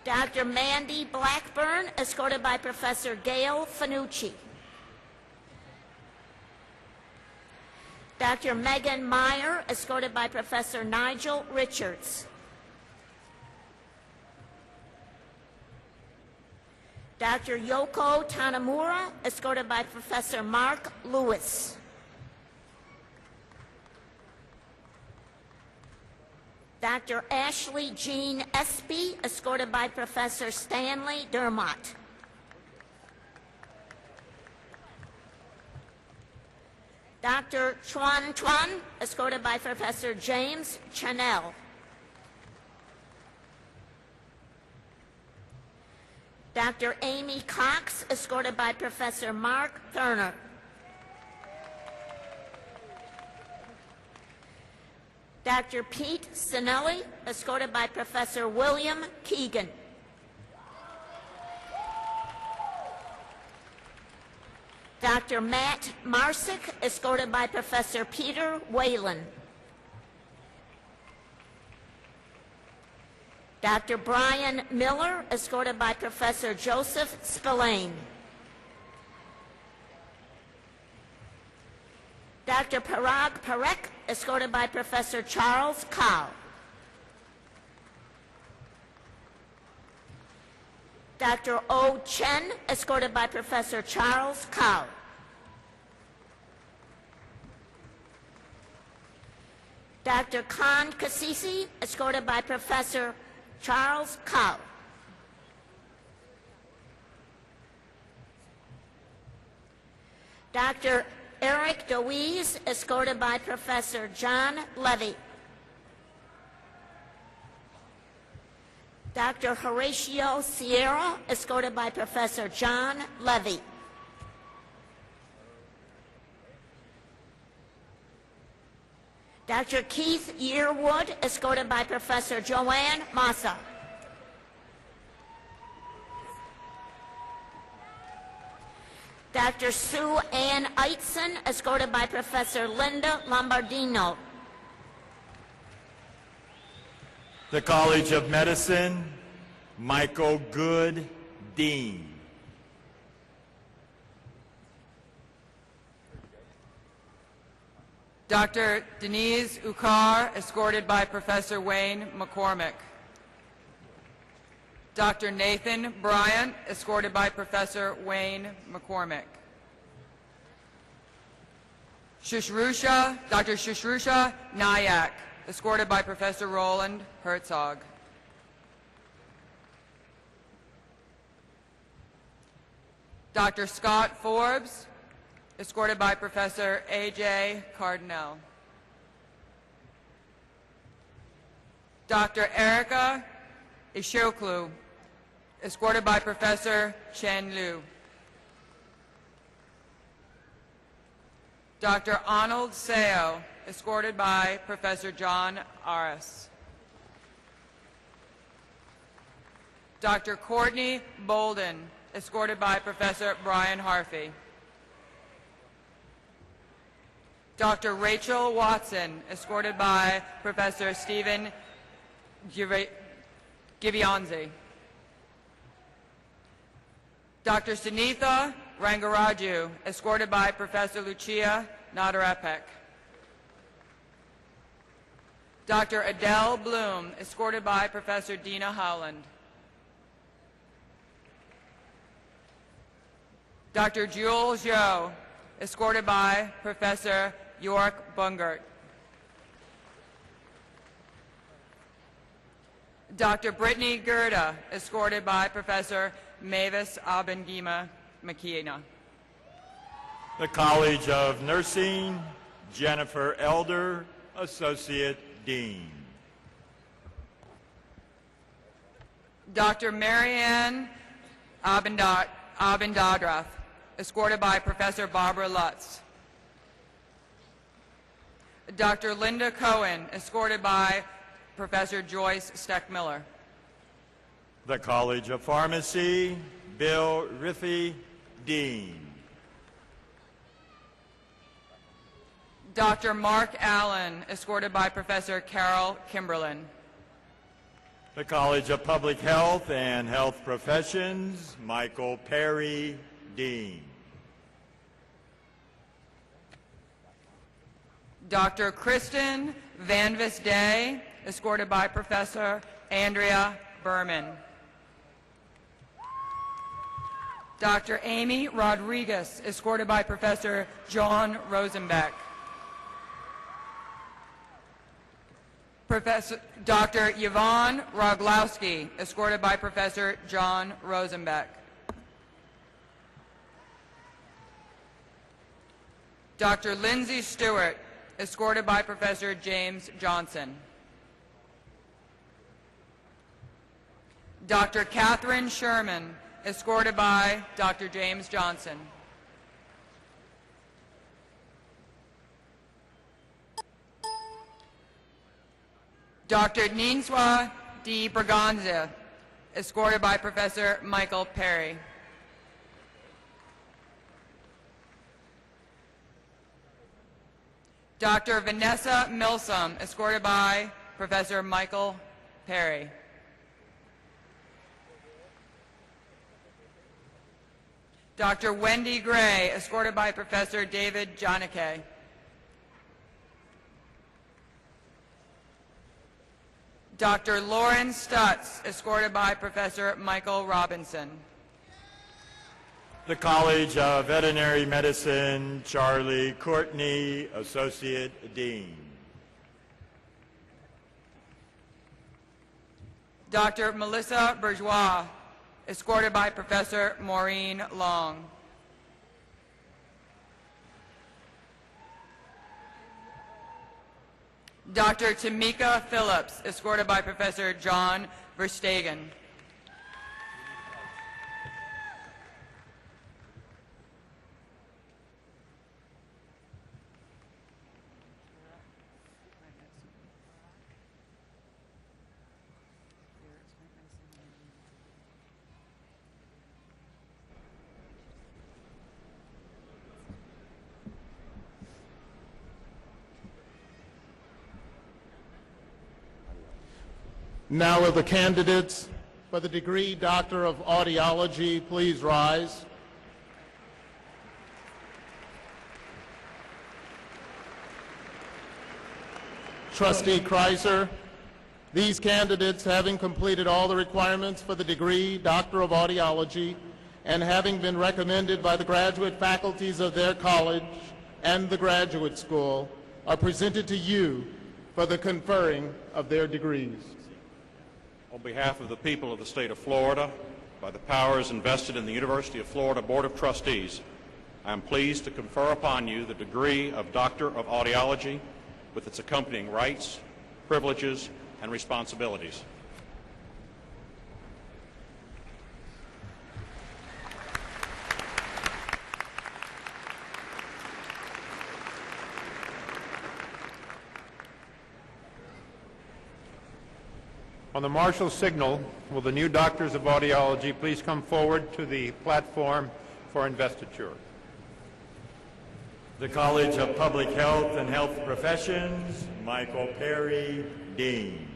Dr. Mandy Blackburn, escorted by Professor Gail Fanucci. Dr. Megan Meyer, escorted by Professor Nigel Richards. Dr. Yoko Tanamura, escorted by Professor Mark Lewis. Dr. Ashley Jean Espy, escorted by Professor Stanley Dermott. Dr. Chuan Chuan, escorted by Professor James Chanel. Dr. Amy Cox, escorted by Professor Mark Turner. Dr. Pete Sinelli, escorted by Professor William Keegan. Dr. Matt Marsick, escorted by Professor Peter Whalen. Dr. Brian Miller, escorted by Professor Joseph Spillane. Dr. Parag Parekh, escorted by Professor Charles Kao. Dr. O. Chen, escorted by Professor Charles Kao. Dr. Khan Kassisi, escorted by Professor Charles Kao. Dr. Eric DeWeese, escorted by Professor John Levy. Dr. Horatio Sierra, escorted by Professor John Levy. Dr. Keith Yearwood, escorted by Professor Joanne Massa. Dr. Sue Ann Eitzen, escorted by Professor Linda Lombardino. The College of Medicine, Michael Good, Dean. Dr. Denise Ukar, escorted by Professor Wayne McCormick. Dr. Nathan Bryant, escorted by Professor Wayne McCormick. Dr. Shushrusha Nayak, escorted by Professor Roland Herzog. Dr. Scott Forbes, escorted by Professor A.J. Cardinal. Dr. Erica Ishoklu, escorted by Professor Chen Liu. Dr. Arnold Seo, escorted by Professor John Aris. Dr. Courtney Bolden, escorted by Professor Brian Harvey. Dr. Rachel Watson, escorted by Professor Stephen Givionzi. Dr. Sunitha Rangaraju, escorted by Professor Lucia Nadarapek. Dr. Adele Bloom, escorted by Professor Dina Howland. Dr. Jules Zhou, escorted by Professor York Bungert. Dr. Brittany Gerda, escorted by Professor Mavis Abengima Makina. The College of Nursing, Jennifer Elder, Associate Dean. Dr. Marianne Abendadrath, escorted by Professor Barbara Lutz. Dr. Linda Cohen, escorted by Professor Joyce Steckmiller. The College of Pharmacy, Bill Riffey, Dean. Dr. Mark Allen, escorted by Professor Carol Kimberlin. The College of Public Health and Health Professions, Michael Perry, Dean. Dr. Kristen Vanvis Day, escorted by Professor Andrea Berman. Dr. Amy Rodriguez, escorted by Professor John Rosenbeck. Dr. Yvonne Roglowski, escorted by Professor John Rosenbeck. Dr. Lindsay Stewart, escorted by Professor James Johnson. Dr. Catherine Sherman, escorted by Dr. James Johnson. Dr. Ninswa D. Braganza, escorted by Professor Michael Perry. Dr. Vanessa Milsom, escorted by Professor Michael Perry. Dr. Wendy Gray, escorted by Professor David Janicke. Dr. Lauren Stutz, escorted by Professor Michael Robinson. The College of Veterinary Medicine, Charlie Courtney, Associate Dean. Dr. Melissa Bourgeois, escorted by Professor Maureen Long. Dr. Tamika Phillips, escorted by Professor John Verstegen. Now will the candidates for the degree Doctor of Audiology please rise? Trustee Kreiser, these candidates, having completed all the requirements for the degree Doctor of Audiology and having been recommended by the graduate faculties of their college and the graduate school, are presented to you for the conferring of their degrees. On behalf of the people of the state of Florida, by the powers invested in the University of Florida Board of Trustees, I am pleased to confer upon you the degree of Doctor of Audiology with its accompanying rights, privileges, and responsibilities. On the marshal signal, will the new doctors of audiology please come forward to the platform for investiture? The College of Public Health and Health Professions, Michael Perry, Dean.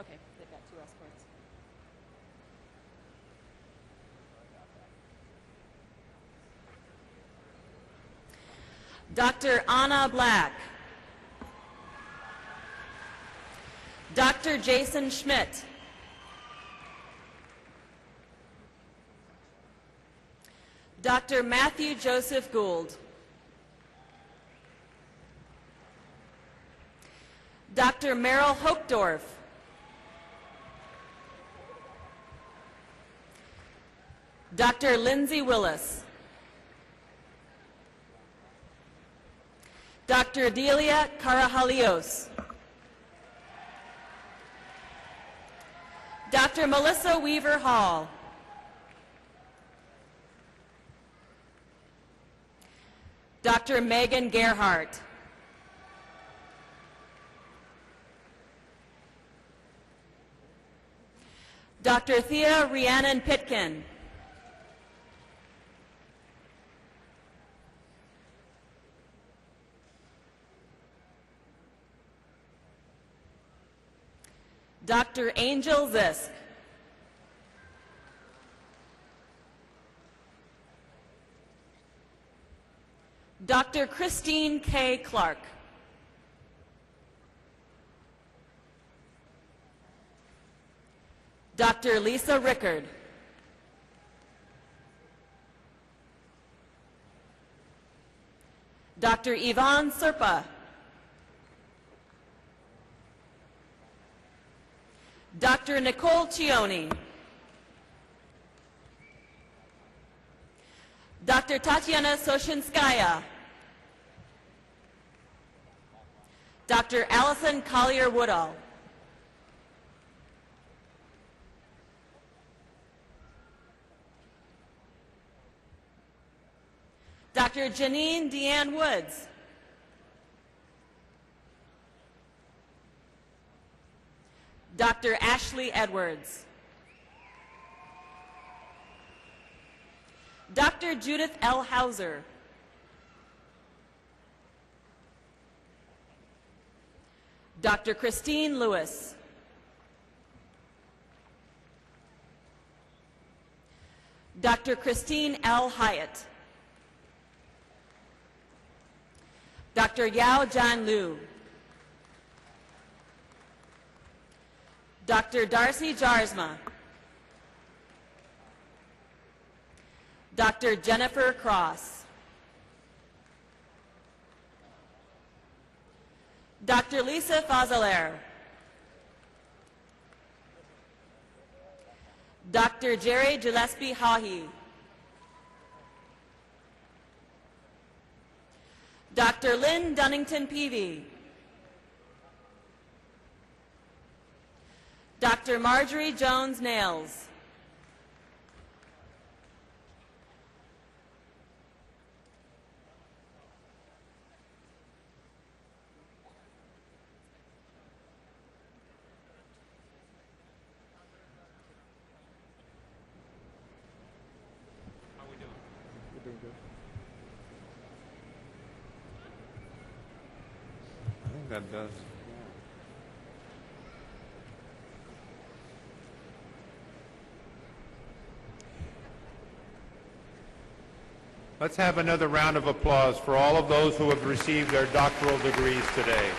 Okay, they've got 2 escorts. Dr. Anna Black. Dr. Jason Schmidt. Dr. Matthew Joseph Gould. Dr. Merrill Hochdorf. Dr. Lindsay Willis. Dr. Delia Carajalios. Dr. Melissa Weaver Hall. Dr. Megan Gerhardt. Dr. Thea Rhiannon Pitkin. Dr. Angel Zisk. Dr. Christine K. Clark. Dr. Lisa Rickard. Dr. Yvonne Serpa. Dr. Nicole Cioni. Dr. Tatiana Soshinskaya. Dr. Allison Collier-Woodall. Dr. Janine Deanne Woods. Dr. Ashley Edwards. Dr. Judith L. Hauser. Dr. Christine Lewis. Dr. Christine L. Hyatt. Dr. Yao Jan Liu. Dr. Darcy Jarsma. Dr. Jennifer Cross. Dr. Lisa Fazeler. Dr. Jerry Gillespie Hahi. Dr. Lynn Dunnington Peavy. Dr. Marjorie Jones Nails. that does. Let's have another round of applause for all of those who have received their doctoral degrees today.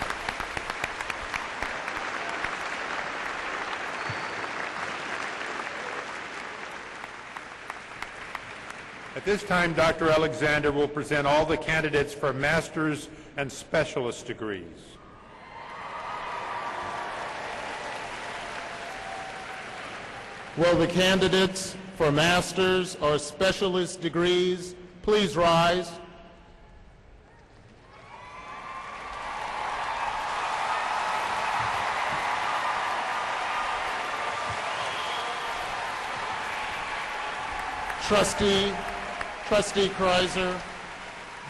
At this time, Dr. Alexander will present all the candidates for master's and specialist degrees. Will the candidates for master's or specialist degrees please rise? Trustee Kreiser,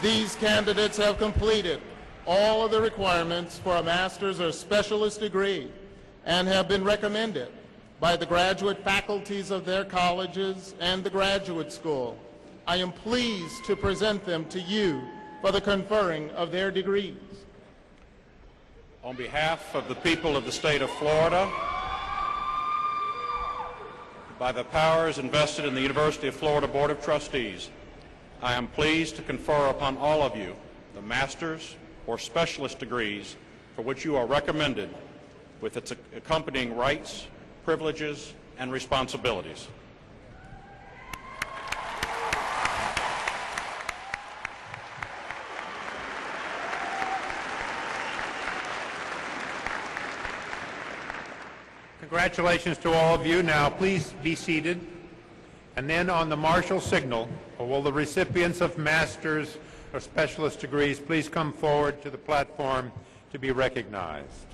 these candidates have completed all of the requirements for a master's or specialist degree and have been recommended by the graduate faculties of their colleges and the graduate school. I am pleased to present them to you for the conferring of their degrees. On behalf of the people of the state of Florida, by the powers invested in the University of Florida Board of Trustees, I am pleased to confer upon all of you the master's or specialist degrees for which you are recommended, with its accompanying rights, privileges, and responsibilities. Congratulations to all of you. Now, please be seated. And then on the martial signal, will the recipients of master's or specialist degrees please come forward to the platform to be recognized.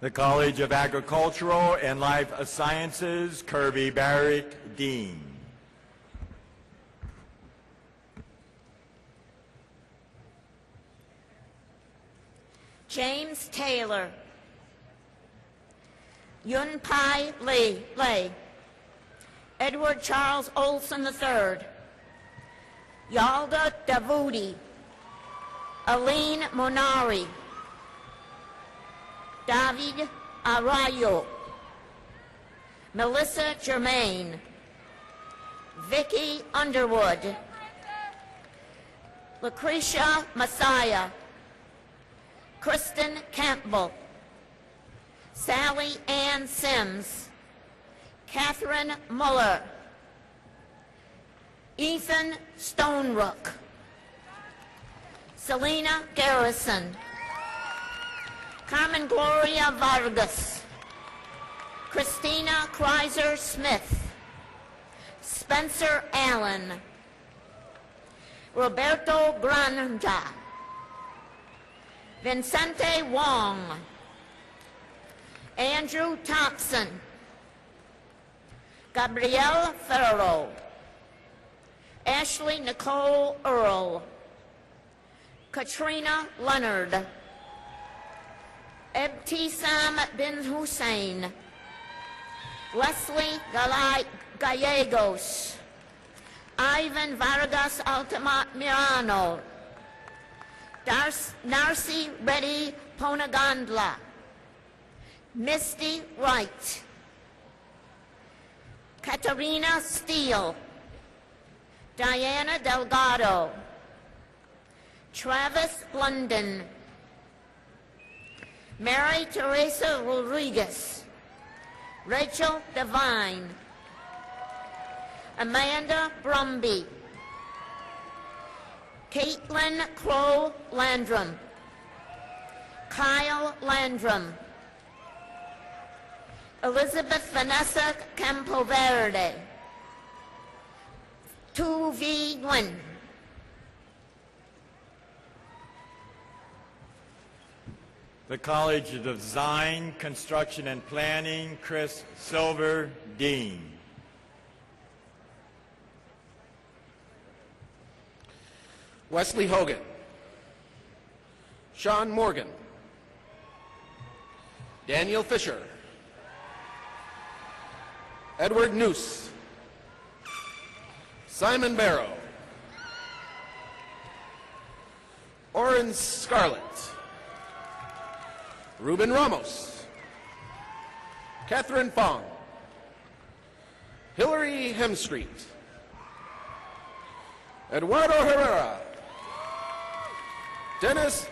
The College of Agricultural and Life Sciences, Kirby Barrick, Dean. James Taylor. Yun Pai Lei. Edward Charles Olson III. Yalda Davudi. Aline Monari. David Arroyo. Melissa Germain. Vicky Underwood. Lucretia Messiah. Kristen Campbell. Sally Ann Sims. Catherine Muller. Ethan Stonerook. Selena Garrison. Carmen Gloria Vargas. Christina Kreiser Smith. Spencer Allen. Roberto Granja. Vincente Wong. Andrew Thompson. Gabrielle Ferro. Ashley Nicole Earl. Katrina Leonard. Ebtisam bin Hussein. Leslie Gallegos. Ivan Vargas Altamirano. Narcy Reddy Ponagandla. Misty Wright. Katarina Steele. Diana Delgado. Travis London. Mary Teresa Rodriguez. Rachel Devine. Amanda Brumby. Caitlin Crow Landrum. Kyle Landrum. Elizabeth Vanessa Campoverde. Tu V. Nguyen. The College of Design, Construction, and Planning, Chris Silver, Dean. Wesley Hogan. Sean Morgan. Daniel Fisher. Edward Noose. Simon Barrow. Oren Scarlett. Ruben Ramos. Catherine Fong. Hillary Hemstreet. Eduardo Herrera. Dennis